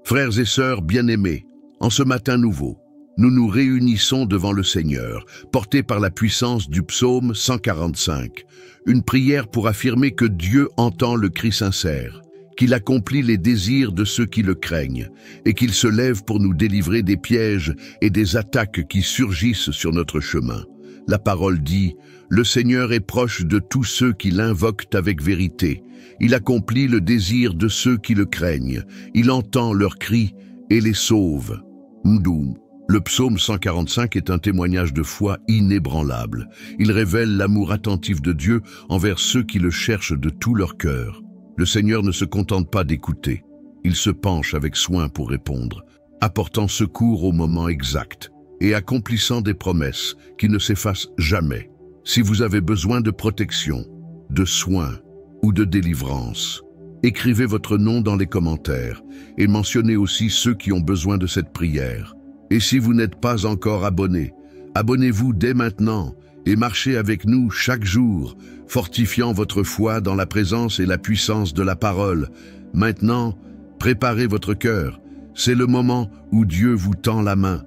Frères et sœurs bien-aimés, en ce matin nouveau, nous nous réunissons devant le Seigneur, portés par la puissance du psaume 145, une prière pour affirmer que Dieu entend le cri sincère, qu'il accomplit les désirs de ceux qui le craignent, et qu'il se lève pour nous délivrer des pièges et des attaques qui surgissent sur notre chemin. La parole dit, « Le Seigneur est proche de tous ceux qui l'invoquent avec vérité. Il accomplit le désir de ceux qui le craignent. Il entend leurs cris et les sauve. » Mdoum. Le psaume 145 est un témoignage de foi inébranlable. Il révèle l'amour attentif de Dieu envers ceux qui le cherchent de tout leur cœur. Le Seigneur ne se contente pas d'écouter. Il se penche avec soin pour répondre, apportant secours au moment exact et accomplissant des promesses qui ne s'effacent jamais. Si vous avez besoin de protection, de soins ou de délivrance, écrivez votre nom dans les commentaires et mentionnez aussi ceux qui ont besoin de cette prière. Et si vous n'êtes pas encore abonné, abonnez-vous dès maintenant et marchez avec nous chaque jour, fortifiant votre foi dans la présence et la puissance de la parole. Maintenant, préparez votre cœur. C'est le moment où Dieu vous tend la main.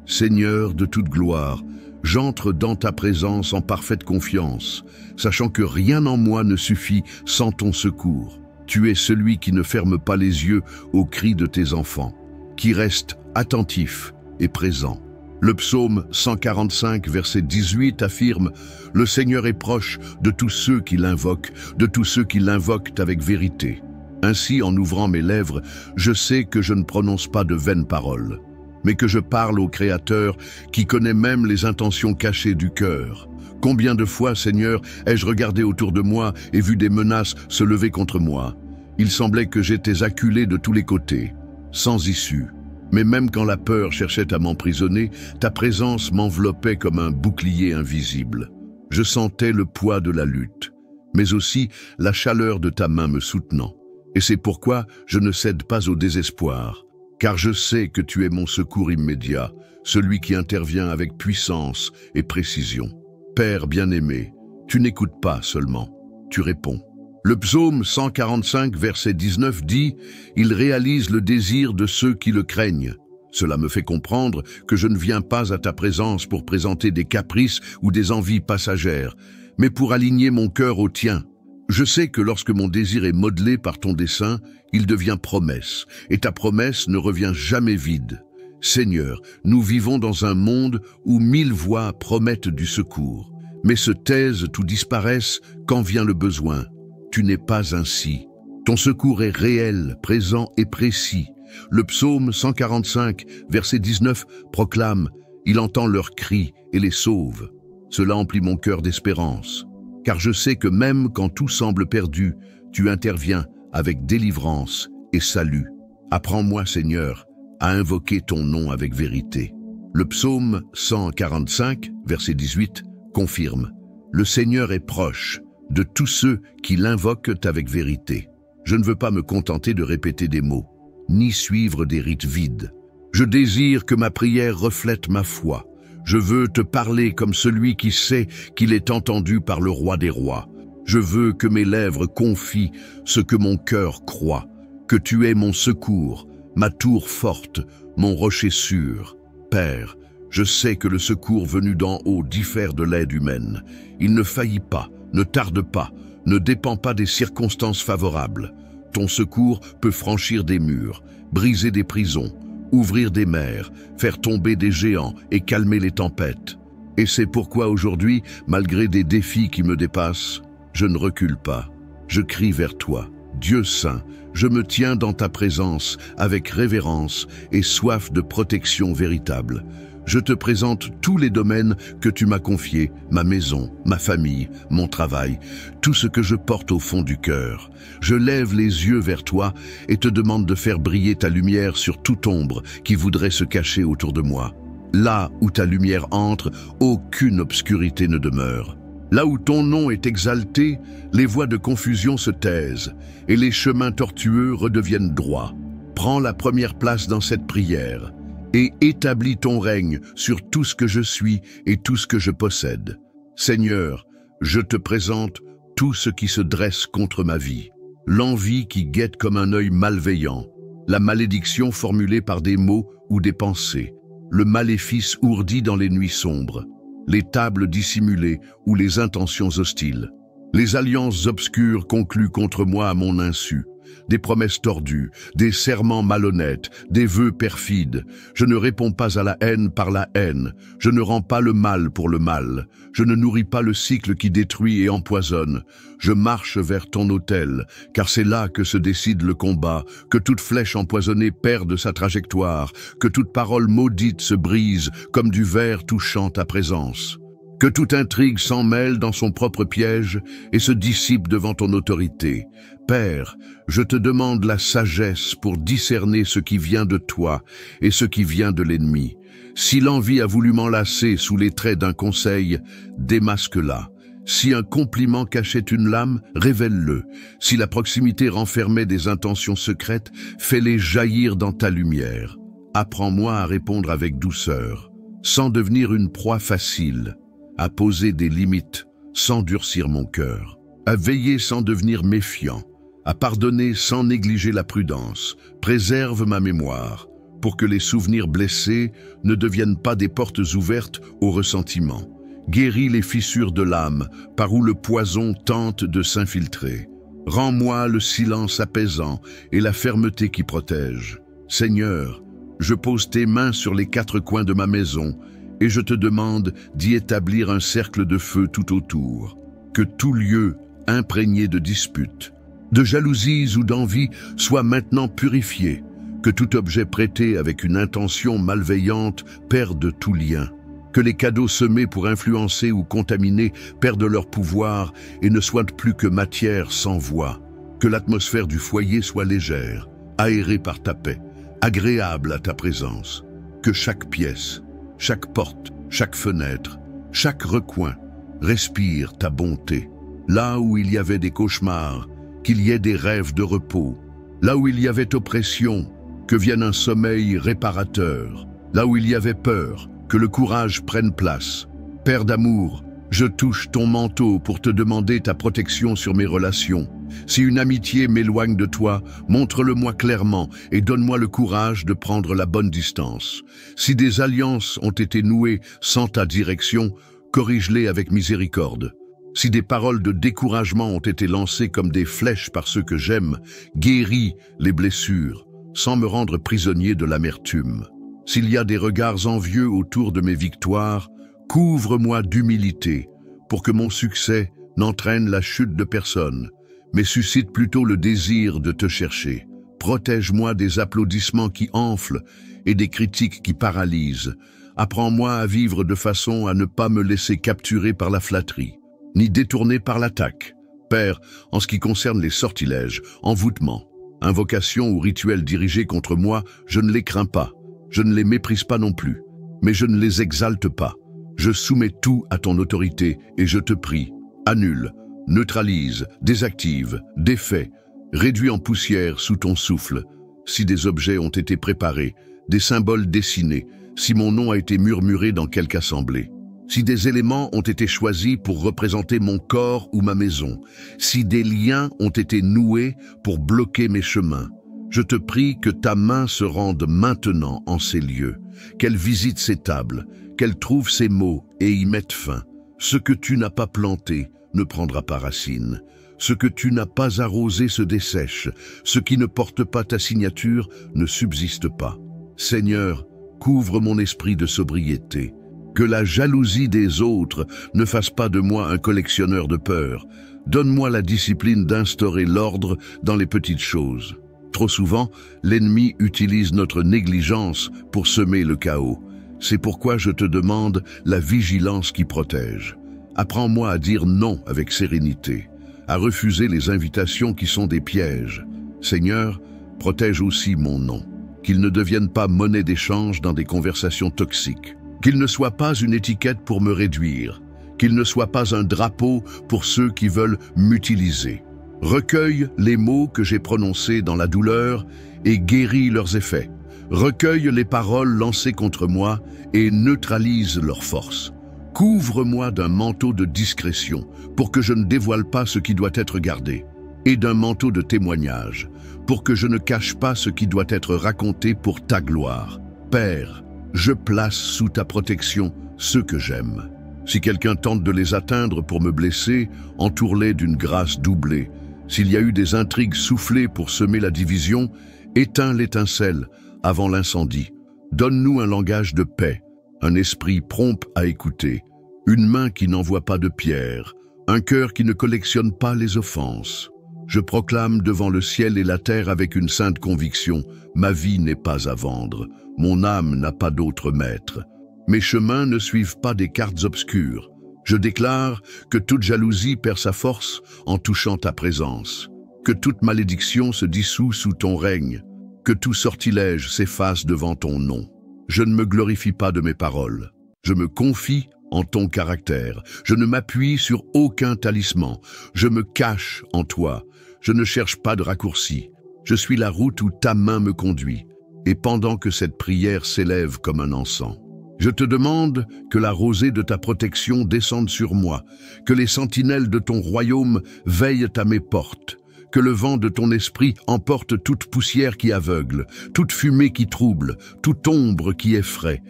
Seigneur de toute gloire, j'entre dans ta présence en parfaite confiance, sachant que rien en moi ne suffit sans ton secours. Tu es celui qui ne ferme pas les yeux aux cris de tes enfants, qui reste attentif et présent. Le psaume 145, verset 18 affirme « Le Seigneur est proche de tous ceux qui l'invoquent, de tous ceux qui l'invoquent avec vérité. » Ainsi, en ouvrant mes lèvres, je sais que je ne prononce pas de vaines paroles, mais que je parle au Créateur qui connaît même les intentions cachées du cœur. Combien de fois, Seigneur, ai-je regardé autour de moi et vu des menaces se lever contre moi? Il semblait que j'étais acculé de tous les côtés, sans issue. Mais même quand la peur cherchait à m'emprisonner, ta présence m'enveloppait comme un bouclier invisible. Je sentais le poids de la lutte, mais aussi la chaleur de ta main me soutenant. Et c'est pourquoi je ne cède pas au désespoir, car je sais que tu es mon secours immédiat, celui qui intervient avec puissance et précision. Père bien-aimé, tu n'écoutes pas seulement, tu réponds. Le psaume 145, verset 19 dit « Il réalise le désir de ceux qui le craignent ». Cela me fait comprendre que je ne viens pas à ta présence pour présenter des caprices ou des envies passagères, mais pour aligner mon cœur au tien. Je sais que lorsque mon désir est modelé par ton dessein, il devient promesse, et ta promesse ne revient jamais vide. Seigneur, nous vivons dans un monde où 1000 voix promettent du secours, mais se taisent ou disparaissent quand vient le besoin. Tu n'es pas ainsi. Ton secours est réel, présent et précis. Le psaume 145, verset 19, proclame « Il entend leurs cris et les sauve ». Cela emplit mon cœur d'espérance, car je sais que même quand tout semble perdu, tu interviens avec délivrance et salut. Apprends-moi, Seigneur, à invoquer ton nom avec vérité. Le psaume 145, verset 18, confirme « Le Seigneur est proche de tous ceux qui l'invoquent avec vérité. » Je ne veux pas me contenter de répéter des mots, ni suivre des rites vides. Je désire que ma prière reflète ma foi. Je veux te parler comme celui qui sait qu'il est entendu par le roi des rois. Je veux que mes lèvres confient ce que mon cœur croit, que tu es mon secours, ma tour forte, mon rocher sûr. Père, je sais que le secours venu d'en haut diffère de l'aide humaine. Il ne faillit pas, ne tarde pas, ne dépend pas des circonstances favorables. Ton secours peut franchir des murs, briser des prisons, ouvrir des mers, faire tomber des géants et calmer les tempêtes. Et c'est pourquoi aujourd'hui, malgré des défis qui me dépassent, je ne recule pas. Je crie vers toi, Dieu saint, je me tiens dans ta présence avec révérence et soif de protection véritable. Je te présente tous les domaines que tu m'as confiés, ma maison, ma famille, mon travail, tout ce que je porte au fond du cœur. Je lève les yeux vers toi et te demande de faire briller ta lumière sur toute ombre qui voudrait se cacher autour de moi. Là où ta lumière entre, aucune obscurité ne demeure. Là où ton nom est exalté, les voies de confusion se taisent et les chemins tortueux redeviennent droits. Prends la première place dans cette prière et établis ton règne sur tout ce que je suis et tout ce que je possède. Seigneur, je te présente tout ce qui se dresse contre ma vie, l'envie qui guette comme un œil malveillant, la malédiction formulée par des mots ou des pensées, le maléfice ourdi dans les nuits sombres, les tables dissimulées ou les intentions hostiles, les alliances obscures conclues contre moi à mon insu, des promesses tordues, des serments malhonnêtes, des vœux perfides. Je ne réponds pas à la haine par la haine, je ne rends pas le mal pour le mal, je ne nourris pas le cycle qui détruit et empoisonne. Je marche vers ton autel, car c'est là que se décide le combat, que toute flèche empoisonnée perde sa trajectoire, que toute parole maudite se brise comme du verre touchant ta présence. Que toute intrigue s'en mêle dans son propre piège et se dissipe devant ton autorité. Père, je te demande la sagesse pour discerner ce qui vient de toi et ce qui vient de l'ennemi. Si l'envie a voulu m'enlacer sous les traits d'un conseil, démasque-la. Si un compliment cachait une lame, révèle-le. Si la proximité renfermait des intentions secrètes, fais-les jaillir dans ta lumière. Apprends-moi à répondre avec douceur, sans devenir une proie facile, à poser des limites sans durcir mon cœur, à veiller sans devenir méfiant, à pardonner sans négliger la prudence. Préserve ma mémoire, pour que les souvenirs blessés ne deviennent pas des portes ouvertes au ressentiment. Guéris les fissures de l'âme, par où le poison tente de s'infiltrer. Rends-moi le silence apaisant et la fermeté qui protège. Seigneur, je pose tes mains sur les 4 coins de ma maison, et je te demande d'y établir un cercle de feu tout autour. Que tout lieu imprégné de disputes, de jalousies ou d'envie soit maintenant purifié. Que tout objet prêté avec une intention malveillante perde tout lien. Que les cadeaux semés pour influencer ou contaminer perdent leur pouvoir et ne soient plus que matière sans voix. Que l'atmosphère du foyer soit légère, aérée par ta paix, agréable à ta présence. Que chaque pièce, chaque porte, chaque fenêtre, chaque recoin respire ta bonté. Là où il y avait des cauchemars, qu'il y ait des rêves de repos. Là où il y avait oppression, que vienne un sommeil réparateur. Là où il y avait peur, que le courage prenne place. Père d'amour, je touche ton manteau pour te demander ta protection sur mes relations. Si une amitié m'éloigne de toi, montre-le-moi clairement et donne-moi le courage de prendre la bonne distance. Si des alliances ont été nouées sans ta direction, corrige-les avec miséricorde. Si des paroles de découragement ont été lancées comme des flèches par ceux que j'aime, guéris les blessures, sans me rendre prisonnier de l'amertume. S'il y a des regards envieux autour de mes victoires, couvre-moi d'humilité, pour que mon succès n'entraîne la chute de personne, mais suscite plutôt le désir de te chercher. Protège-moi des applaudissements qui enflent et des critiques qui paralysent. Apprends-moi à vivre de façon à ne pas me laisser capturer par la flatterie, ni détourner par l'attaque. Père, en ce qui concerne les sortilèges, envoûtements, invocations ou rituels dirigés contre moi, je ne les crains pas, je ne les méprise pas non plus, mais je ne les exalte pas. Je soumets tout à ton autorité et je te prie, annule, neutralise, désactive, défait, réduis en poussière sous ton souffle. Si des objets ont été préparés, des symboles dessinés, si mon nom a été murmuré dans quelque assemblée, si des éléments ont été choisis pour représenter mon corps ou ma maison, si des liens ont été noués pour bloquer mes chemins, je te prie que ta main se rende maintenant en ces lieux, qu'elle visite ces tables, qu'elle trouve ces mots et y mette fin. Ce que tu n'as pas planté ne prendra pas racine. Ce que tu n'as pas arrosé se dessèche. Ce qui ne porte pas ta signature ne subsiste pas. Seigneur, couvre mon esprit de sobriété. Que la jalousie des autres ne fasse pas de moi un collectionneur de peur. Donne-moi la discipline d'instaurer l'ordre dans les petites choses. Trop souvent, l'ennemi utilise notre négligence pour semer le chaos. C'est pourquoi je te demande la vigilance qui protège. Apprends-moi à dire non avec sérénité, à refuser les invitations qui sont des pièges. Seigneur, protège aussi mon nom, qu'il ne devienne pas monnaie d'échange dans des conversations toxiques, qu'il ne soit pas une étiquette pour me réduire, qu'il ne soit pas un drapeau pour ceux qui veulent m'utiliser. Recueille les mots que j'ai prononcés dans la douleur et guéris leurs effets. Recueille les paroles lancées contre moi et neutralise leur force. Couvre-moi d'un manteau de discrétion pour que je ne dévoile pas ce qui doit être gardé. et d'un manteau de témoignage, pour que je ne cache pas ce qui doit être raconté pour ta gloire. Père, je place sous ta protection ceux que j'aime. Si quelqu'un tente de les atteindre pour me blesser, entoure-les d'une grâce doublée. S'il y a eu des intrigues soufflées pour semer la division, éteins l'étincelle avant l'incendie. Donne-nous un langage de paix, un esprit prompt à écouter, une main qui n'envoie pas de pierre, un cœur qui ne collectionne pas les offenses. Je proclame devant le ciel et la terre avec une sainte conviction, ma vie n'est pas à vendre, mon âme n'a pas d'autre maître. Mes chemins ne suivent pas des cartes obscures. Je déclare que toute jalousie perd sa force en touchant ta présence, que toute malédiction se dissout sous ton règne, que tout sortilège s'efface devant ton nom. Je ne me glorifie pas de mes paroles. Je me confie en ton caractère. Je ne m'appuie sur aucun talisman. Je me cache en toi. Je ne cherche pas de raccourci. Je suis la route où ta main me conduit. Et pendant que cette prière s'élève comme un encens, je te demande que la rosée de ta protection descende sur moi, que les sentinelles de ton royaume veillent à mes portes, que le vent de ton esprit emporte toute poussière qui aveugle, toute fumée qui trouble, toute ombre qui effraie.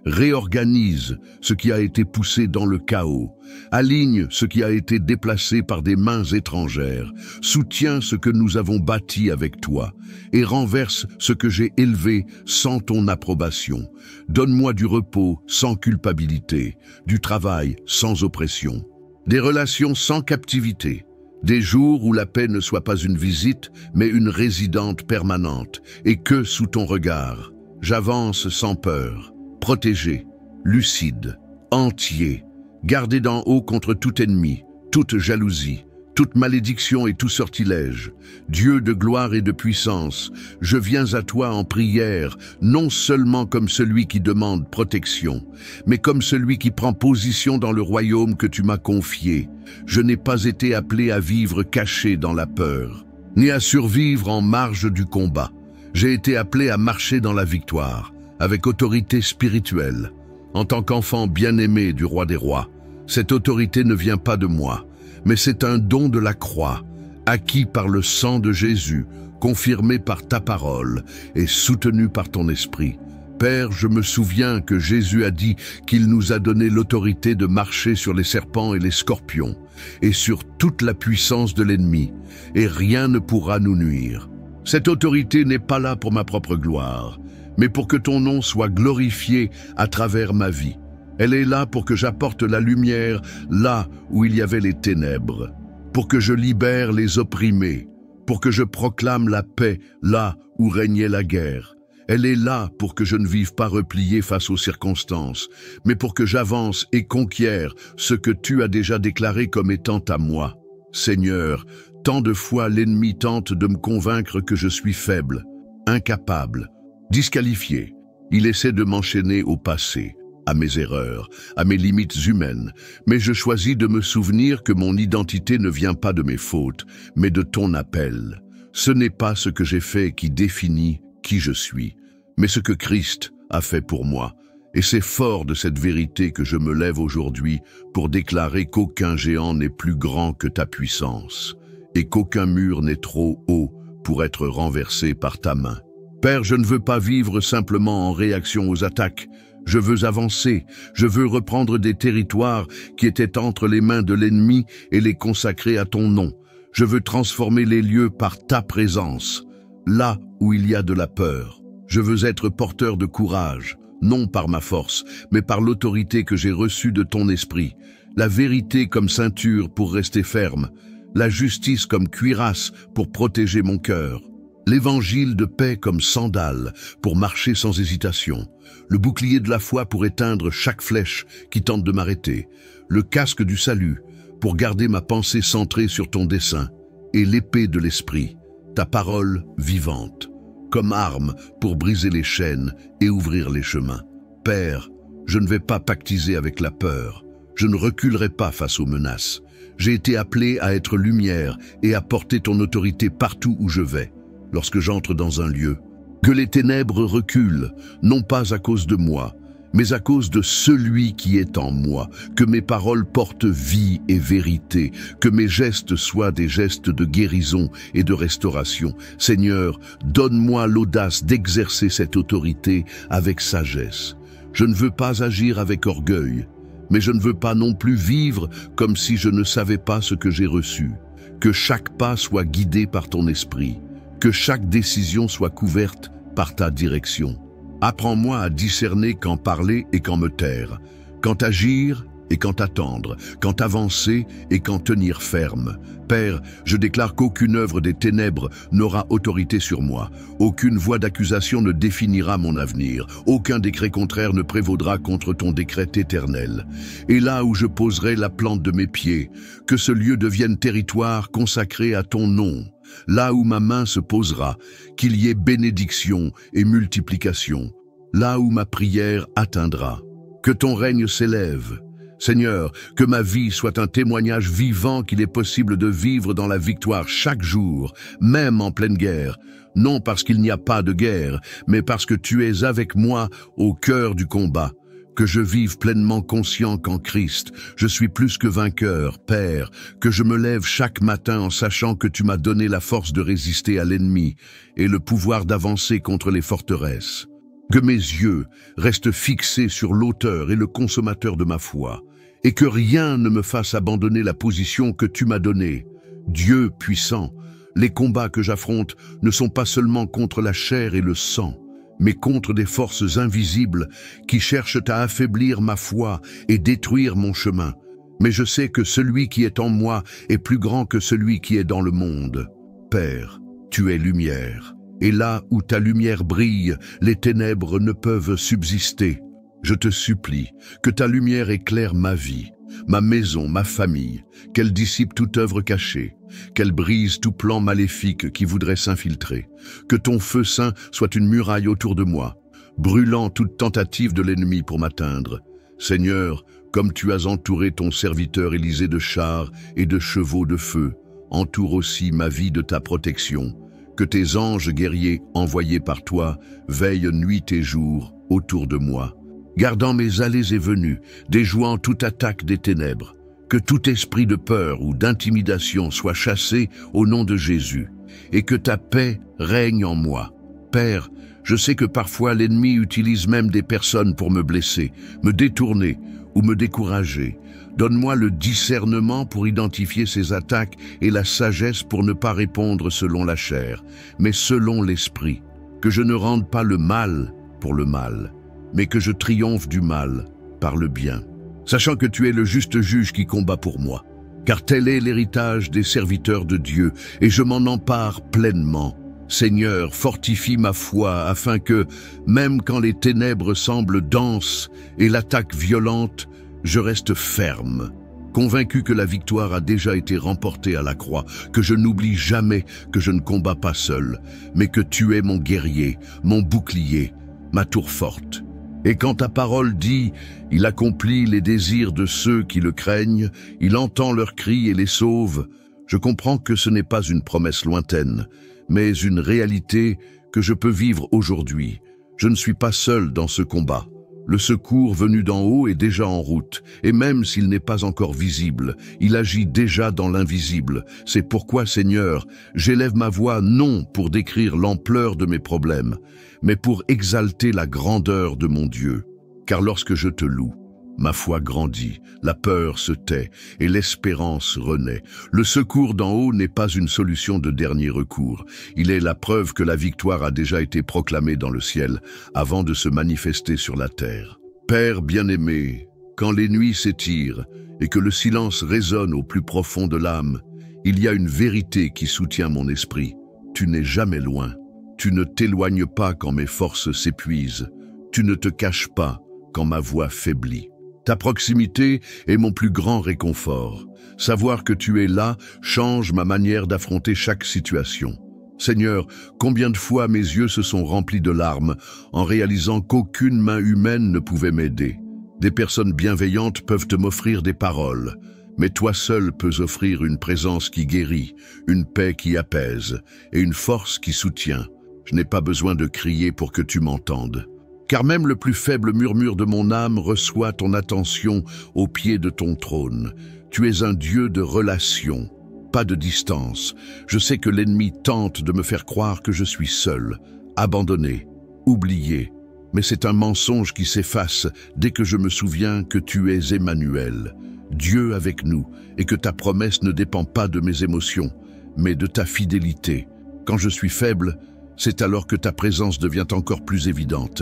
Réorganise ce qui a été poussé dans le chaos, aligne ce qui a été déplacé par des mains étrangères, soutiens ce que nous avons bâti avec toi, et renverse ce que j'ai élevé sans ton approbation. Donne-moi du repos sans culpabilité, du travail sans oppression, des relations sans captivité, des jours où la paix ne soit pas une visite, mais une résidente permanente, et que, sous ton regard, j'avance sans peur, protégé, lucide, entier, gardé d'en haut contre tout ennemi, toute jalousie, toute malédiction et tout sortilège. Dieu de gloire et de puissance, je viens à toi en prière, non seulement comme celui qui demande protection, mais comme celui qui prend position dans le royaume que tu m'as confié. Je n'ai pas été appelé à vivre caché dans la peur, ni à survivre en marge du combat. J'ai été appelé à marcher dans la victoire, avec autorité spirituelle. En tant qu'enfant bien-aimé du roi des rois, cette autorité ne vient pas de moi, mais c'est un don de la croix, acquis par le sang de Jésus, confirmé par ta parole et soutenu par ton esprit. Père, je me souviens que Jésus a dit qu'il nous a donné l'autorité de marcher sur les serpents et les scorpions, et sur toute la puissance de l'ennemi, et rien ne pourra nous nuire. Cette autorité n'est pas là pour ma propre gloire, mais pour que ton nom soit glorifié à travers ma vie. Elle est là pour que j'apporte la lumière là où il y avait les ténèbres, pour que je libère les opprimés, pour que je proclame la paix là où régnait la guerre. Elle est là pour que je ne vive pas replié face aux circonstances, mais pour que j'avance et conquière ce que tu as déjà déclaré comme étant à moi. Seigneur, tant de fois l'ennemi tente de me convaincre que je suis faible, incapable, disqualifié. Il essaie de m'enchaîner au passé, à mes erreurs, à mes limites humaines, mais je choisis de me souvenir que mon identité ne vient pas de mes fautes, mais de ton appel. Ce n'est pas ce que j'ai fait qui définit qui je suis, mais ce que Christ a fait pour moi. Et c'est fort de cette vérité que je me lève aujourd'hui pour déclarer qu'aucun géant n'est plus grand que ta puissance, et qu'aucun mur n'est trop haut pour être renversé par ta main. Père, je ne veux pas vivre simplement en réaction aux attaques. Je veux avancer, je veux reprendre des territoires qui étaient entre les mains de l'ennemi et les consacrer à ton nom. Je veux transformer les lieux par ta présence, là où il y a de la peur. Je veux être porteur de courage, non par ma force, mais par l'autorité que j'ai reçue de ton esprit. La vérité comme ceinture pour rester ferme, la justice comme cuirasse pour protéger mon cœur. L'évangile de paix comme sandales pour marcher sans hésitation, le bouclier de la foi pour éteindre chaque flèche qui tente de m'arrêter, le casque du salut pour garder ma pensée centrée sur ton dessein, et l'épée de l'esprit, ta parole vivante, comme arme pour briser les chaînes et ouvrir les chemins. Père, je ne vais pas pactiser avec la peur, je ne reculerai pas face aux menaces. J'ai été appelé à être lumière et à porter ton autorité partout où je vais. Lorsque j'entre dans un lieu, que les ténèbres reculent, non pas à cause de moi, mais à cause de celui qui est en moi, que mes paroles portent vie et vérité, que mes gestes soient des gestes de guérison et de restauration. Seigneur, donne-moi l'audace d'exercer cette autorité avec sagesse. Je ne veux pas agir avec orgueil, mais je ne veux pas non plus vivre comme si je ne savais pas ce que j'ai reçu. Que chaque pas soit guidé par ton esprit, que chaque décision soit couverte par ta direction. Apprends-moi à discerner quand parler et quand me taire, quand agir et quand attendre, quand avancer et quand tenir ferme. Père, je déclare qu'aucune œuvre des ténèbres n'aura autorité sur moi. Aucune voix d'accusation ne définira mon avenir. Aucun décret contraire ne prévaudra contre ton décret éternel. Et là où je poserai la plante de mes pieds, que ce lieu devienne territoire consacré à ton nom. Là où ma main se posera, qu'il y ait bénédiction et multiplication. Là où ma prière atteindra, que ton règne s'élève. Seigneur, que ma vie soit un témoignage vivant qu'il est possible de vivre dans la victoire chaque jour, même en pleine guerre. Non parce qu'il n'y a pas de guerre, mais parce que tu es avec moi au cœur du combat. Que je vive pleinement conscient qu'en Christ, je suis plus que vainqueur, Père, que je me lève chaque matin en sachant que tu m'as donné la force de résister à l'ennemi et le pouvoir d'avancer contre les forteresses. Que mes yeux restent fixés sur l'auteur et le consommateur de ma foi, et que rien ne me fasse abandonner la position que tu m'as donnée. Dieu puissant, les combats que j'affronte ne sont pas seulement contre la chair et le sang, mais contre des forces invisibles qui cherchent à affaiblir ma foi et détruire mon chemin. Mais je sais que celui qui est en moi est plus grand que celui qui est dans le monde. Père, tu es lumière, et là où ta lumière brille, les ténèbres ne peuvent subsister. Je te supplie que ta lumière éclaire ma vie, ma maison, ma famille, qu'elle dissipe toute œuvre cachée, qu'elle brise tout plan maléfique qui voudrait s'infiltrer, que ton feu saint soit une muraille autour de moi, brûlant toute tentative de l'ennemi pour m'atteindre. Seigneur, comme tu as entouré ton serviteur Élisée de chars et de chevaux de feu, entoure aussi ma vie de ta protection, que tes anges guerriers envoyés par toi veillent nuit et jour autour de moi, gardant mes allées et venues, déjouant toute attaque des ténèbres. Que tout esprit de peur ou d'intimidation soit chassé au nom de Jésus, et que ta paix règne en moi. Père, je sais que parfois l'ennemi utilise même des personnes pour me blesser, me détourner ou me décourager. Donne-moi le discernement pour identifier ces attaques et la sagesse pour ne pas répondre selon la chair, mais selon l'esprit. Que je ne rende pas le mal pour le mal, mais que je triomphe du mal par le bien, sachant que tu es le juste juge qui combat pour moi. Car tel est l'héritage des serviteurs de Dieu, et je m'en empare pleinement. Seigneur, fortifie ma foi, afin que, même quand les ténèbres semblent denses et l'attaque violente, je reste ferme, convaincu que la victoire a déjà été remportée à la croix, que je n'oublie jamais que je ne combats pas seul, mais que tu es mon guerrier, mon bouclier, ma tour forte. Et quand ta parole dit « Il accomplit les désirs de ceux qui le craignent, il entend leurs cris et les sauve », je comprends que ce n'est pas une promesse lointaine, mais une réalité que je peux vivre aujourd'hui. Je ne suis pas seul dans ce combat. Le secours venu d'en haut est déjà en route, et même s'il n'est pas encore visible, il agit déjà dans l'invisible. C'est pourquoi, Seigneur, j'élève ma voix non pour décrire l'ampleur de mes problèmes, mais pour exalter la grandeur de mon Dieu. Car lorsque je te loue, ma foi grandit, la peur se tait et l'espérance renaît. Le secours d'en haut n'est pas une solution de dernier recours. Il est la preuve que la victoire a déjà été proclamée dans le ciel avant de se manifester sur la terre. Père bien-aimé, quand les nuits s'étirent et que le silence résonne au plus profond de l'âme, il y a une vérité qui soutient mon esprit. Tu n'es jamais loin. Tu ne t'éloignes pas quand mes forces s'épuisent. Tu ne te caches pas quand ma voix faiblit. Ta proximité est mon plus grand réconfort. Savoir que tu es là change ma manière d'affronter chaque situation. Seigneur, combien de fois mes yeux se sont remplis de larmes en réalisant qu'aucune main humaine ne pouvait m'aider. Des personnes bienveillantes peuvent m'offrir des paroles, mais toi seul peux offrir une présence qui guérit, une paix qui apaise et une force qui soutient. Je n'ai pas besoin de crier pour que tu m'entendes. car même le plus faible murmure de mon âme reçoit ton attention au pied de ton trône. Tu es un Dieu de relation, pas de distance. Je sais que l'ennemi tente de me faire croire que je suis seul, abandonné, oublié. Mais c'est un mensonge qui s'efface dès que je me souviens que tu es Emmanuel, Dieu avec nous, et que ta promesse ne dépend pas de mes émotions, mais de ta fidélité. Quand je suis faible, c'est alors que ta présence devient encore plus évidente,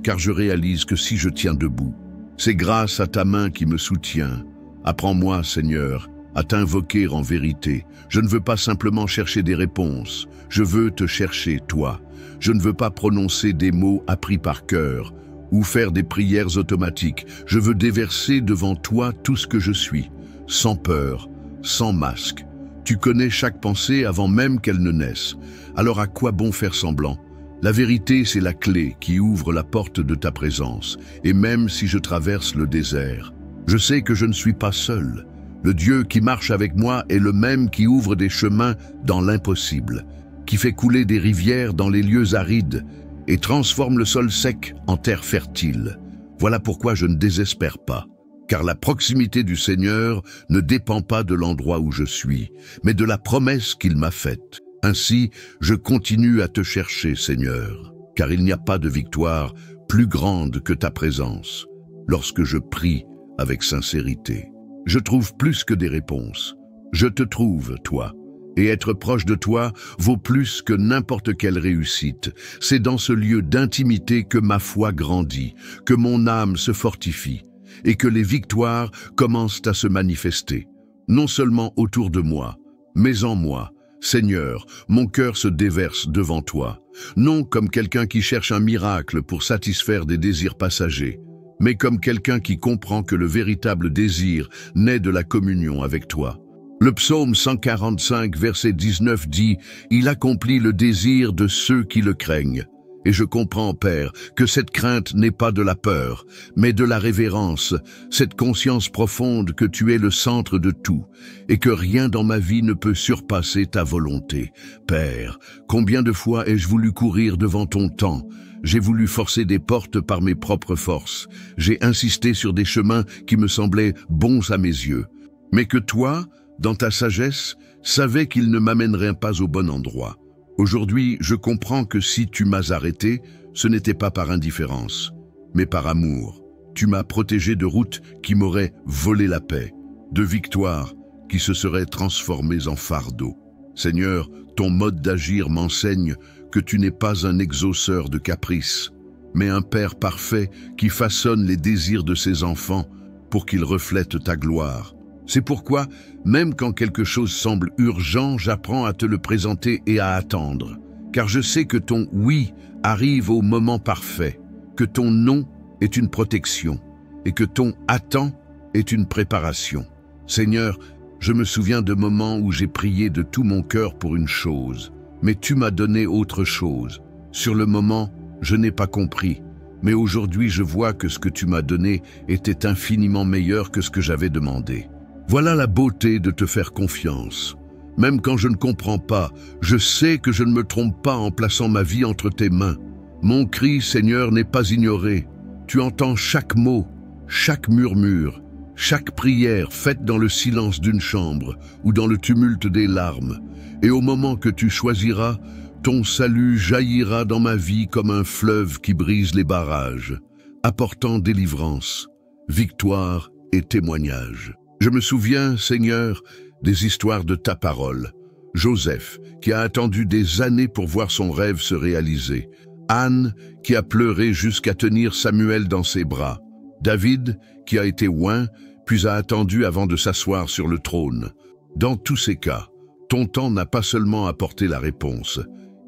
car je réalise que si je tiens debout, c'est grâce à ta main qui me soutient. Apprends-moi, Seigneur, à t'invoquer en vérité. Je ne veux pas simplement chercher des réponses, je veux te chercher, toi. Je ne veux pas prononcer des mots appris par cœur ou faire des prières automatiques. Je veux déverser devant toi tout ce que je suis, sans peur, sans masque. Tu connais chaque pensée avant même qu'elle ne naisse. Alors à quoi bon faire semblant? La vérité, c'est la clé qui ouvre la porte de ta présence. Et même si je traverse le désert, je sais que je ne suis pas seul. Le Dieu qui marche avec moi est le même qui ouvre des chemins dans l'impossible, qui fait couler des rivières dans les lieux arides et transforme le sol sec en terre fertile. Voilà pourquoi je ne désespère pas, car la proximité du Seigneur ne dépend pas de l'endroit où je suis, mais de la promesse qu'il m'a faite. Ainsi, je continue à te chercher, Seigneur, car il n'y a pas de victoire plus grande que ta présence. Lorsque je prie avec sincérité, je trouve plus que des réponses. Je te trouve, toi. Et être proche de toi vaut plus que n'importe quelle réussite. C'est dans ce lieu d'intimité que ma foi grandit, que mon âme se fortifie et que les victoires commencent à se manifester. Non seulement autour de moi, mais en moi. Seigneur, mon cœur se déverse devant toi, non comme quelqu'un qui cherche un miracle pour satisfaire des désirs passagers, mais comme quelqu'un qui comprend que le véritable désir naît de la communion avec toi. Le psaume 145, verset 19 dit « Il accomplit le désir de ceux qui le craignent ». Et je comprends, Père, que cette crainte n'est pas de la peur, mais de la révérence, cette conscience profonde que tu es le centre de tout et que rien dans ma vie ne peut surpasser ta volonté. Père, combien de fois ai-je voulu courir devant ton temps? J'ai voulu forcer des portes par mes propres forces. J'ai insisté sur des chemins qui me semblaient bons à mes yeux. Mais que toi, dans ta sagesse, savais qu'ils ne m'amèneraient pas au bon endroit. Aujourd'hui, je comprends que si tu m'as arrêté, ce n'était pas par indifférence, mais par amour. Tu m'as protégé de routes qui m'auraient volé la paix, de victoires qui se seraient transformées en fardeaux. Seigneur, ton mode d'agir m'enseigne que tu n'es pas un exauceur de caprices, mais un Père parfait qui façonne les désirs de ses enfants pour qu'ils reflètent ta gloire. C'est pourquoi, même quand quelque chose semble urgent, j'apprends à te le présenter et à attendre. Car je sais que ton « oui » arrive au moment parfait, que ton « non » est une protection, et que ton « attends » est une préparation. Seigneur, je me souviens de moments où j'ai prié de tout mon cœur pour une chose, mais tu m'as donné autre chose. Sur le moment, je n'ai pas compris, mais aujourd'hui je vois que ce que tu m'as donné était infiniment meilleur que ce que j'avais demandé. Voilà la beauté de te faire confiance. Même quand je ne comprends pas, je sais que je ne me trompe pas en plaçant ma vie entre tes mains. Mon cri, Seigneur, n'est pas ignoré. Tu entends chaque mot, chaque murmure, chaque prière faite dans le silence d'une chambre ou dans le tumulte des larmes. Et au moment que tu choisiras, ton salut jaillira dans ma vie comme un fleuve qui brise les barrages, apportant délivrance, victoire et témoignage. Je me souviens, Seigneur, des histoires de ta parole. Joseph, qui a attendu des années pour voir son rêve se réaliser. Anne, qui a pleuré jusqu'à tenir Samuel dans ses bras. David, qui a été oint, puis a attendu avant de s'asseoir sur le trône. Dans tous ces cas, ton temps n'a pas seulement apporté la réponse,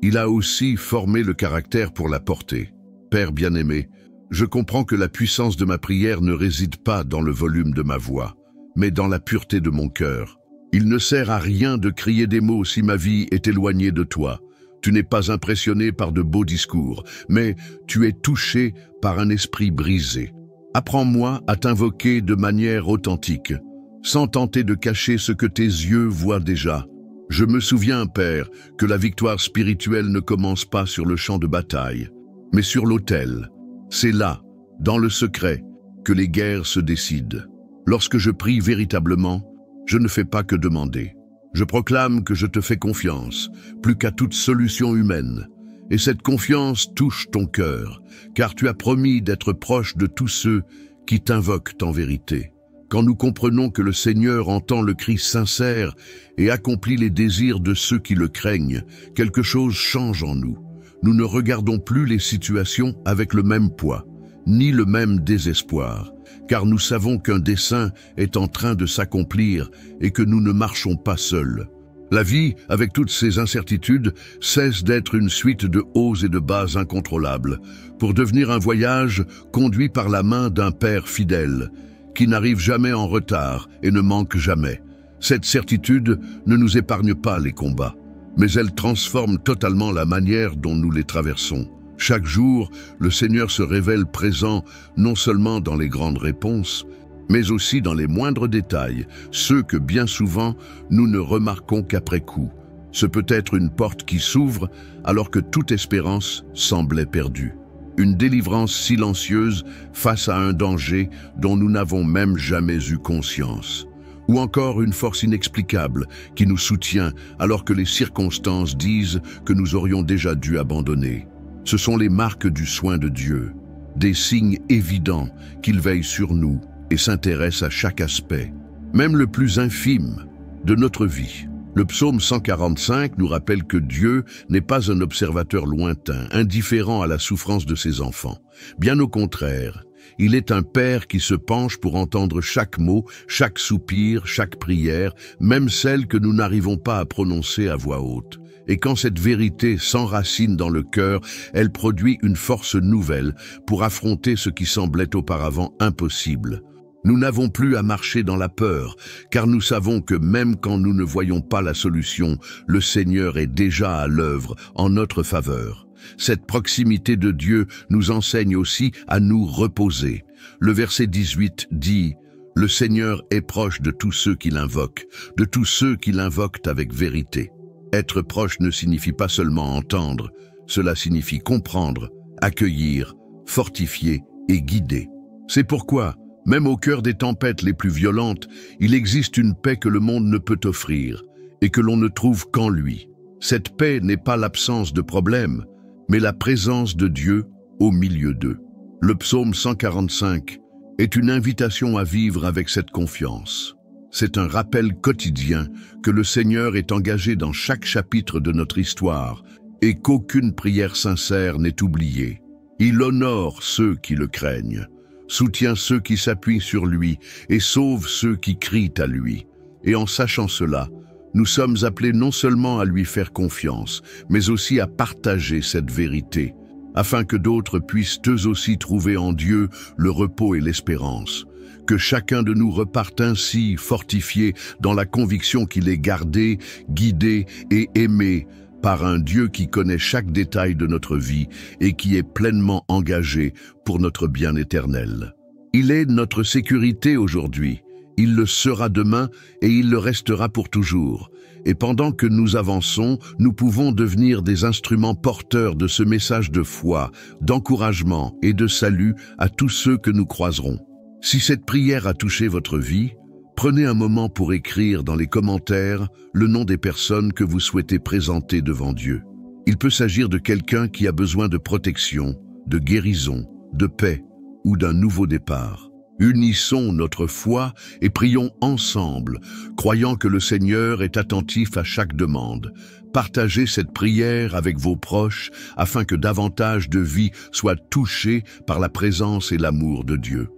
il a aussi formé le caractère pour la porter. Père bien-aimé, je comprends que la puissance de ma prière ne réside pas dans le volume de ma voix, mais dans la pureté de mon cœur. Il ne sert à rien de crier des mots si ma vie est éloignée de toi. Tu n'es pas impressionné par de beaux discours, mais tu es touché par un esprit brisé. Apprends-moi à t'invoquer de manière authentique, sans tenter de cacher ce que tes yeux voient déjà. Je me souviens, Père, que la victoire spirituelle ne commence pas sur le champ de bataille, mais sur l'autel. C'est là, dans le secret, que les guerres se décident. Lorsque je prie véritablement, je ne fais pas que demander. Je proclame que je te fais confiance, plus qu'à toute solution humaine. Et cette confiance touche ton cœur, car tu as promis d'être proche de tous ceux qui t'invoquent en vérité. Quand nous comprenons que le Seigneur entend le cri sincère et accomplit les désirs de ceux qui le craignent, quelque chose change en nous. Nous ne regardons plus les situations avec le même poids, ni le même désespoir, car nous savons qu'un dessein est en train de s'accomplir et que nous ne marchons pas seuls. La vie, avec toutes ses incertitudes, cesse d'être une suite de hauts et de bas incontrôlables, pour devenir un voyage conduit par la main d'un Père fidèle, qui n'arrive jamais en retard et ne manque jamais. Cette certitude ne nous épargne pas les combats, mais elle transforme totalement la manière dont nous les traversons. Chaque jour, le Seigneur se révèle présent non seulement dans les grandes réponses, mais aussi dans les moindres détails, ceux que bien souvent nous ne remarquons qu'après coup. Ce peut être une porte qui s'ouvre alors que toute espérance semblait perdue. Une délivrance silencieuse face à un danger dont nous n'avons même jamais eu conscience. Ou encore une force inexplicable qui nous soutient alors que les circonstances disent que nous aurions déjà dû abandonner. Ce sont les marques du soin de Dieu, des signes évidents qu'il veille sur nous et s'intéresse à chaque aspect, même le plus infime de notre vie. Le psaume 145 nous rappelle que Dieu n'est pas un observateur lointain, indifférent à la souffrance de ses enfants. Bien au contraire, il est un Père qui se penche pour entendre chaque mot, chaque soupir, chaque prière, même celle que nous n'arrivons pas à prononcer à voix haute. Et quand cette vérité s'enracine dans le cœur, elle produit une force nouvelle pour affronter ce qui semblait auparavant impossible. Nous n'avons plus à marcher dans la peur, car nous savons que même quand nous ne voyons pas la solution, le Seigneur est déjà à l'œuvre en notre faveur. Cette proximité de Dieu nous enseigne aussi à nous reposer. Le verset 18 dit « Le Seigneur est proche de tous ceux qui l'invoquent, de tous ceux qui l'invoquent avec vérité ». Être proche ne signifie pas seulement entendre, cela signifie comprendre, accueillir, fortifier et guider. C'est pourquoi, même au cœur des tempêtes les plus violentes, il existe une paix que le monde ne peut offrir et que l'on ne trouve qu'en lui. Cette paix n'est pas l'absence de problèmes, mais la présence de Dieu au milieu d'eux. Le psaume 145 est une invitation à vivre avec cette confiance. C'est un rappel quotidien que le Seigneur est engagé dans chaque chapitre de notre histoire et qu'aucune prière sincère n'est oubliée. Il honore ceux qui le craignent, soutient ceux qui s'appuient sur lui et sauve ceux qui crient à lui. Et en sachant cela, nous sommes appelés non seulement à lui faire confiance, mais aussi à partager cette vérité, afin que d'autres puissent eux aussi trouver en Dieu le repos et l'espérance. Que chacun de nous reparte ainsi fortifié dans la conviction qu'il est gardé, guidé et aimé par un Dieu qui connaît chaque détail de notre vie et qui est pleinement engagé pour notre bien éternel. Il est notre sécurité aujourd'hui, il le sera demain et il le restera pour toujours. Et pendant que nous avançons, nous pouvons devenir des instruments porteurs de ce message de foi, d'encouragement et de salut à tous ceux que nous croiserons. Si cette prière a touché votre vie, prenez un moment pour écrire dans les commentaires le nom des personnes que vous souhaitez présenter devant Dieu. Il peut s'agir de quelqu'un qui a besoin de protection, de guérison, de paix ou d'un nouveau départ. Unissons notre foi et prions ensemble, croyant que le Seigneur est attentif à chaque demande. Partagez cette prière avec vos proches afin que davantage de vies soient touchées par la présence et l'amour de Dieu.